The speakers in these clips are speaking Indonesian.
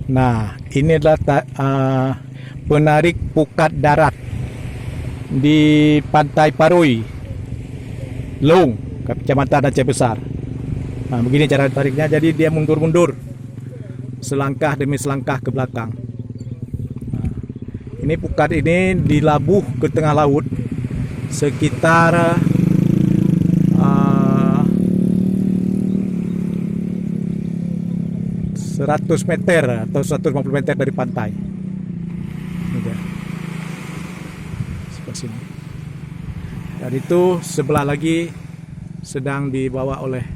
Nah, ini adalah penarik pukat darat di Pantai Parui, Long, Kecamatan Aceh Besar. Nah, begini cara tariknya. Jadi dia mundur-mundur selangkah demi selangkah ke belakang. Nah, ini pukat ini dilabuh ke tengah laut sekitar 100 meter atau 150 meter dari pantai. Ini dia. Sebelah sini. Dan itu sebelah lagi sedang dibawa oleh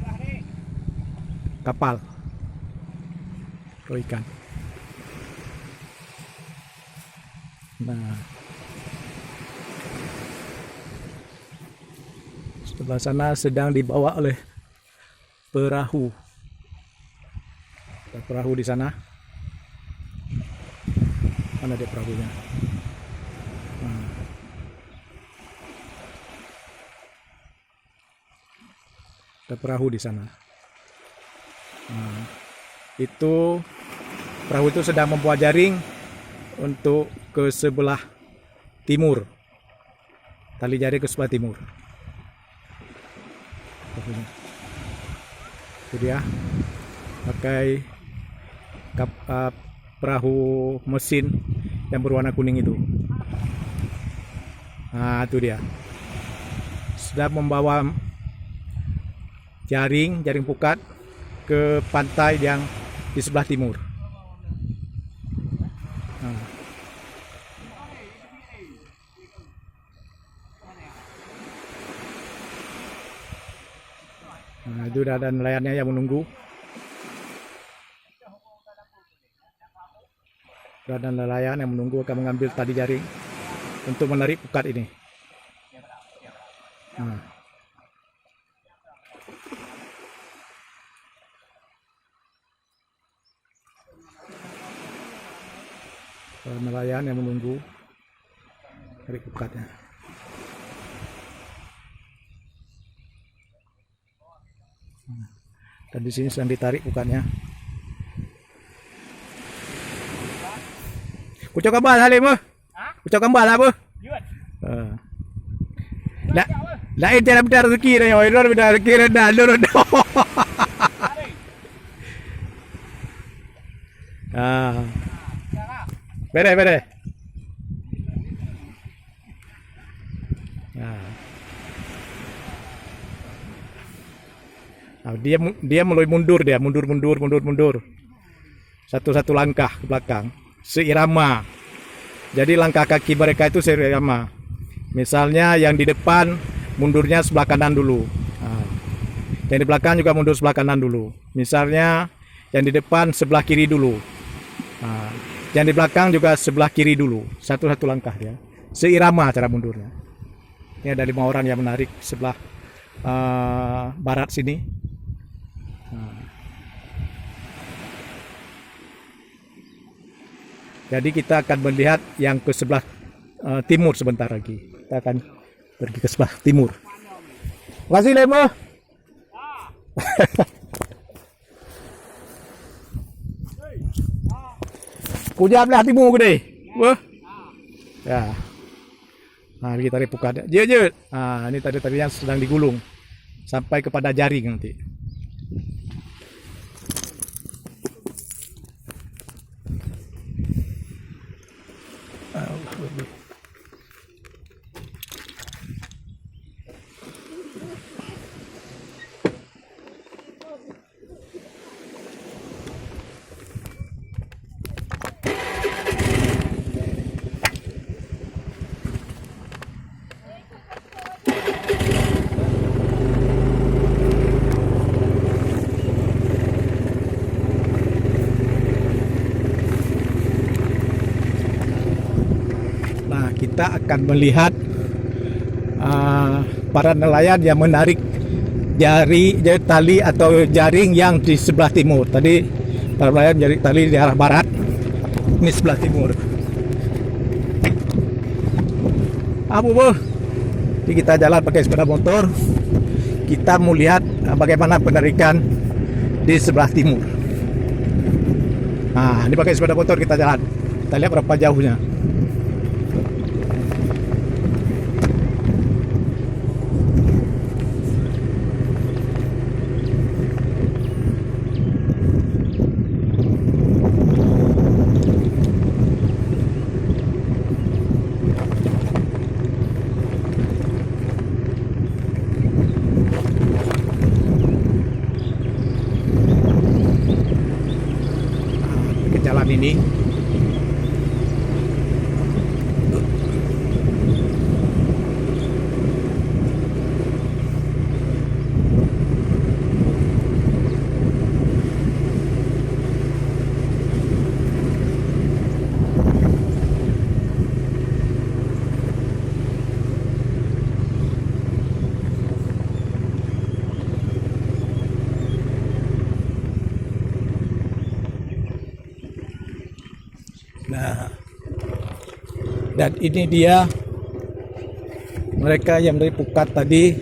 kapal ikan. Nah, sebelah sana sedang dibawa oleh perahu. Ada perahu di sana. Mana dia perahunya? Nah. Ada perahu di sana. Nah, itu perahu itu sedang membawa jaring untuk ke sebelah timur. Tali jaring ke sebelah timur. Itu dia. Pakai perahu mesin yang berwarna kuning itu. Nah, itu dia. Sudah membawa jaring pukat ke pantai yang di sebelah timur. Nah, itu udah ada nelayannya yang menunggu. Ada nelayan yang menunggu akan mengambil tali jaring untuk menarik pukat ini. Nah. Nelayan yang menunggu menarik pukatnya. Dan di sini sedang ditarik pukatnya. Kucok kembal Halim. Kucok kembal apa? Lain cara benda rezeki dah, orang benda rezeki rendah, rendah. Bere. Dia mulai mundur, mundur. Satu langkah ke belakang. Seirama. Jadi langkah kaki mereka itu seirama. Misalnya yang di depan mundurnya sebelah kanan dulu. Yang di belakang juga mundur sebelah kanan dulu. Misalnya yang di depan sebelah kiri dulu. Yang di belakang juga sebelah kiri dulu. Satu langkah ya. Seirama cara mundurnya. Ini ada 5 orang yang menarik sebelah barat sini. Jadi kita akan melihat yang ke sebelah timur sebentar lagi. Kita akan pergi ke sebelah timur. Terima kasih Lemo. Kujam belah timur gede. Wah. Ya. Nah, kita tarik pukat. Je. Ini tadi yang sedang digulung sampai kepada jaring nanti. Kita akan melihat para nelayan yang menarik tali atau jaring yang di sebelah timur. Tadi para nelayan menarik tali di arah barat, ini sebelah timur. Jadi kita jalan pakai sepeda motor, kita melihat bagaimana penarikan di sebelah timur. Nah, ini pakai sepeda motor kita jalan. Kita lihat berapa jauhnya. Ke jalan ini. Nah, dan ini dia mereka yang dari Pukat tadi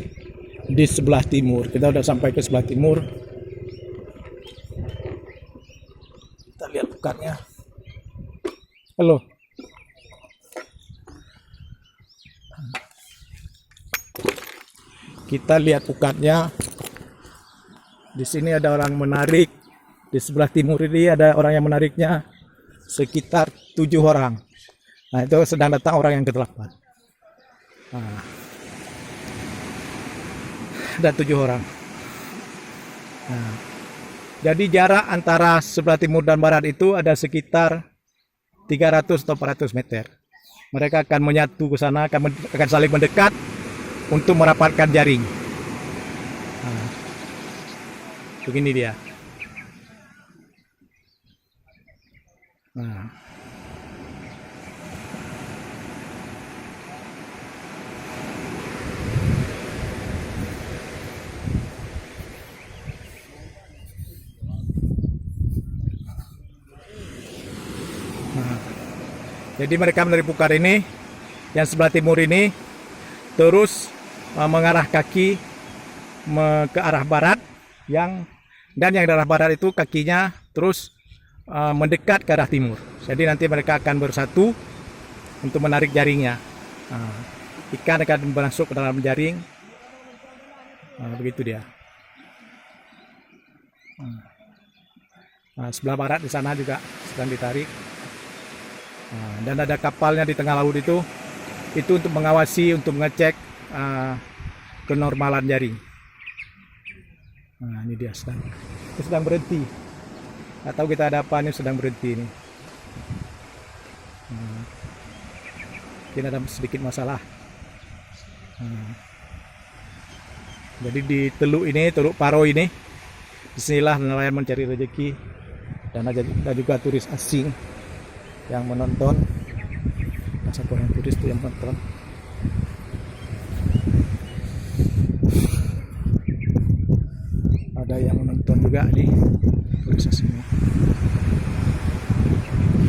di sebelah timur. Kita udah sampai ke sebelah timur. Kita lihat Pukatnya. Halo. Kita lihat Pukatnya. Di sini ada orang menarik. Di sebelah timur ini ada orang yang menariknya. Sekitar 7 orang. Nah, itu sedang datang orang yang ke-8. Nah, ada 7 orang. Nah, jadi jarak antara sebelah timur dan barat itu ada sekitar 300 atau 400 meter. Mereka akan menyatu ke sana, akan saling mendekat untuk merapatkan jaring. Nah, begini dia. Nah, jadi mereka dari Pukat ini, yang sebelah timur ini, terus mengarah kaki ke arah barat, dan yang arah barat itu kakinya terus mendekat ke arah timur. Jadi nanti mereka akan bersatu untuk menarik jaringnya. Nah, ikan akan masuk ke dalam jaring. Nah, begitu dia. Nah, sebelah barat di sana juga sedang ditarik. Nah, dan ada kapalnya di tengah laut itu untuk mengawasi, untuk mengecek kenormalan jaring. Nah, ini dia sedang berhenti. Atau kita ada apa, ini sedang berhenti ini. Mungkin ada sedikit masalah. Jadi di Teluk Paro ini, disinilah nelayan mencari rezeki, dan ada juga turis asing yang menonton. Satu orang turis itu yang menonton. Ada yang menonton juga nih, turis asingnya.